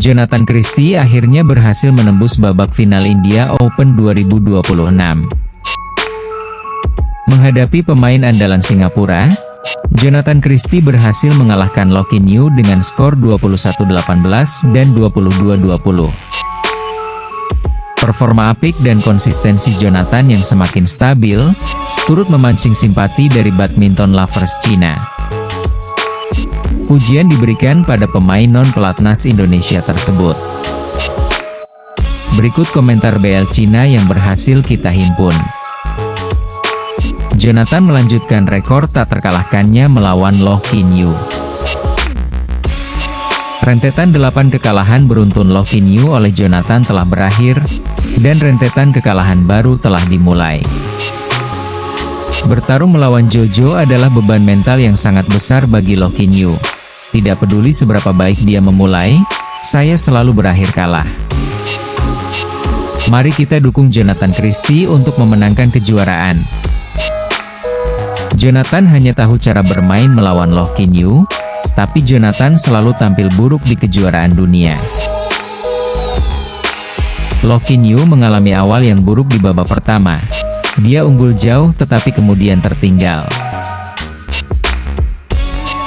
Jonathan Christie akhirnya berhasil menembus babak final India Open 2026. Menghadapi pemain andalan Singapura, Jonathan Christie berhasil mengalahkan Lockie New dengan skor 21-18 dan 22-20. Performa apik dan konsistensi Jonathan yang semakin stabil, turut memancing simpati dari badminton lovers Cina. Pujian diberikan pada pemain non-pelatnas Indonesia tersebut. Berikut komentar BL Cina yang berhasil kita himpun. Jonathan melanjutkan rekor tak terkalahkannya melawan Lockie New. Rentetan 8 kekalahan beruntun Lockie New oleh Jonathan telah berakhir, dan rentetan kekalahan baru telah dimulai. Bertarung melawan Jojo adalah beban mental yang sangat besar bagi Lockie New. Tidak peduli seberapa baik dia memulai, saya selalu berakhir kalah. Mari kita dukung Jonathan Christie untuk memenangkan kejuaraan. Jonathan hanya tahu cara bermain melawan Lockie New, tapi Jonathan selalu tampil buruk di kejuaraan dunia. Lockie New mengalami awal yang buruk di babak pertama. Dia unggul jauh tetapi kemudian tertinggal.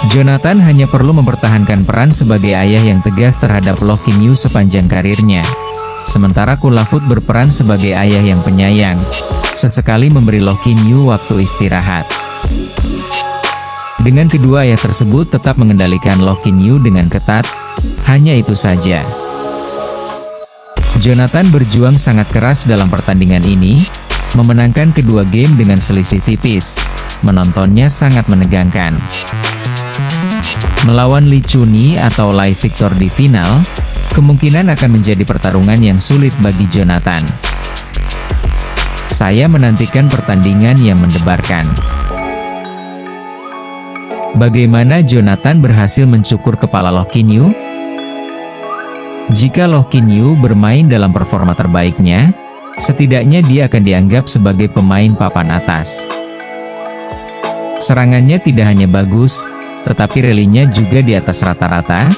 Jonathan hanya perlu mempertahankan peran sebagai ayah yang tegas terhadap Lockie New sepanjang karirnya. Sementara Kun Lavut berperan sebagai ayah yang penyayang, sesekali memberi Lockie New waktu istirahat. Dengan kedua ayah tersebut tetap mengendalikan Lockie New dengan ketat, hanya itu saja. Jonathan berjuang sangat keras dalam pertandingan ini, memenangkan kedua game dengan selisih tipis. Menontonnya sangat menegangkan. Melawan Li Chunyi atau Lai Victor di final, kemungkinan akan menjadi pertarungan yang sulit bagi Jonathan. Saya menantikan pertandingan yang mendebarkan. Bagaimana Jonathan berhasil mencukur kepala Lockie New? Jika Lockie New bermain dalam performa terbaiknya, setidaknya dia akan dianggap sebagai pemain papan atas. Serangannya tidak hanya bagus, tetapi rallynya juga di atas rata-rata,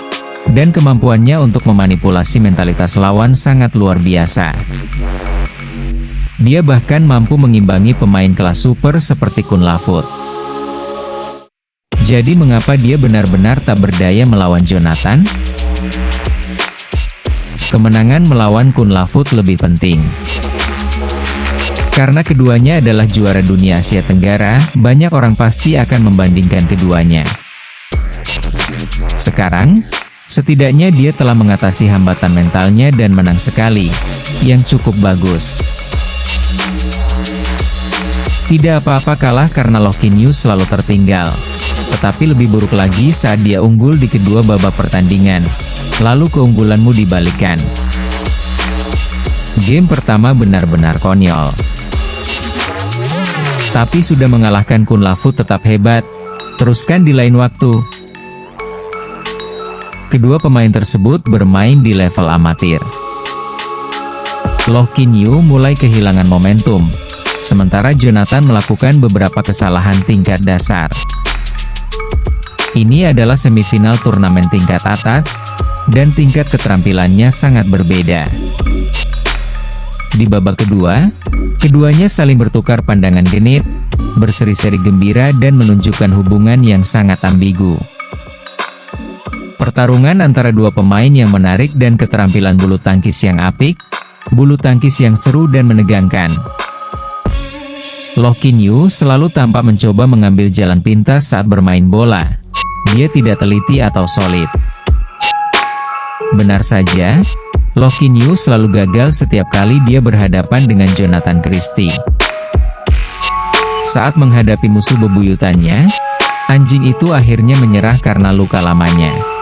dan kemampuannya untuk memanipulasi mentalitas lawan sangat luar biasa. Dia bahkan mampu mengimbangi pemain kelas super seperti Kun Lavut. Jadi mengapa dia benar-benar tak berdaya melawan Jonathan? Kemenangan melawan Kun Lavut lebih penting. Karena keduanya adalah juara dunia Asia Tenggara, banyak orang pasti akan membandingkan keduanya. Sekarang, setidaknya dia telah mengatasi hambatan mentalnya dan menang sekali, yang cukup bagus. Tidak apa-apa kalah karena Lockie New selalu tertinggal. Tetapi lebih buruk lagi saat dia unggul di kedua babak pertandingan, lalu keunggulanmu dibalikan. Game pertama benar-benar konyol. Tapi sudah mengalahkan Kun Lavut tetap hebat, teruskan di lain waktu. Kedua pemain tersebut bermain di level amatir. Lockie New mulai kehilangan momentum, sementara Jonathan melakukan beberapa kesalahan tingkat dasar. Ini adalah semifinal turnamen tingkat atas, dan tingkat keterampilannya sangat berbeda. Di babak kedua, keduanya saling bertukar pandangan genit, berseri-seri gembira dan menunjukkan hubungan yang sangat ambigu. Pertarungan antara dua pemain yang menarik dan keterampilan bulu tangkis yang apik, bulu tangkis yang seru dan menegangkan. Lockie New selalu tampak mencoba mengambil jalan pintas saat bermain bola. Dia tidak teliti atau solid. Benar saja, Lockie New selalu gagal setiap kali dia berhadapan dengan Jonathan Christie. Saat menghadapi musuh bebuyutannya, anjing itu akhirnya menyerah karena luka lamanya.